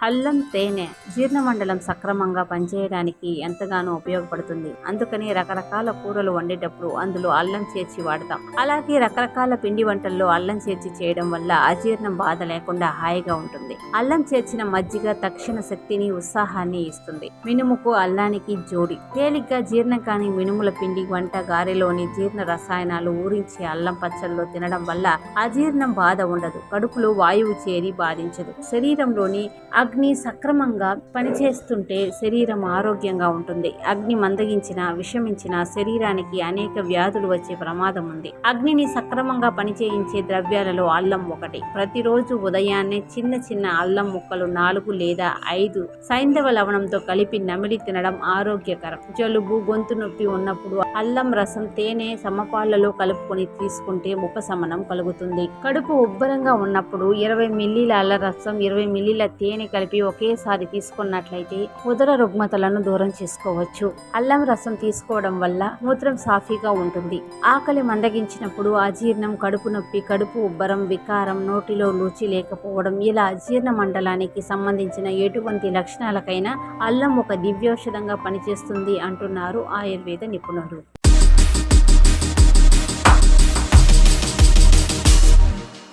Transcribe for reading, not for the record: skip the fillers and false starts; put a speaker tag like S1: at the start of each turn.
S1: అల్లం తేనె జీర్ణమండలం సక్రమంగా పనిచేయడానికి ఎంతగానో ఉపయోగపడుతుంది. అందుకని రకరకాల కూరలు వండేటప్పుడు అందులో అల్లం చేర్చి వాడతాం. అలాగే రకరకాల పిండి వంటల్లో అల్లం చేర్చి చేయడం వల్ల అజీర్ణం బాధ లేకుండా హాయిగా ఉంటుంది. అల్లం చేర్చిన మజ్జిగ తక్షణ శక్తిని, ఉత్సాహాన్ని ఇస్తుంది. మినుముకు అల్లానికి జోడి. తేలిగ్గా జీర్ణం కాని మినుముల పిండి వంట గారెలోని జీర్ణ రసాయనాలు ఊరించి అల్లం పచ్చళ్ళలో తినడం వల్ల అజీర్ణం బాధ ఉండదు. కడుపులో వాయువు చేరి బాధించదు. శరీరంలోని అగ్ని సక్రమంగా పనిచేస్తుంటే శరీరం ఆరోగ్యంగా ఉంటుంది. అగ్ని మందగించిన, విషమించిన శరీరానికి అనేక వ్యాధులు వచ్చే ప్రమాదం ఉంది. అగ్నిని సక్రమంగా పనిచేయించే ద్రవ్యాలలో అల్లం ఒకటి. ప్రతిరోజు ఉదయాన్నే చిన్న చిన్న అల్లం ముక్కలు 4 లేదా 5 సైంధవ లవణంతో కలిపి నమిలి తినడం ఆరోగ్యకరం. జలుబు, గొంతు నొప్పి ఉన్నప్పుడు అల్లం రసం, తేనె సమపాళ్లలో కలుపుకొని తీసుకుంటే ఉపశమనం కలుగుతుంది. కడుపు ఉబ్బరంగా ఉన్నప్పుడు 20 మిల్లీల అల్లం రసం, 20 మిల్లీల తేనె కలిపి ఒకేసారి తీసుకున్నట్లయితే ఉదర రుగ్మతలను దూరం చేసుకోవచ్చు. అల్లం రసం తీసుకోవడం వల్ల మూత్రం సాఫీగా ఉంటుంది. ఆకలి మందగించినప్పుడు అజీర్ణం, కడుపు నొప్పి, కడుపు ఉబ్బరం, వికారం, నోటిలో రుచి లేకపోవడం ఇలా జీర్ణ మండలానికి సంబంధించిన ఎటువంటి లక్షణాలకైనా అల్లం ఒక దివ్యౌషధంగా పనిచేస్తుంది అంటున్నారు ఆయుర్వేద నిపుణులు.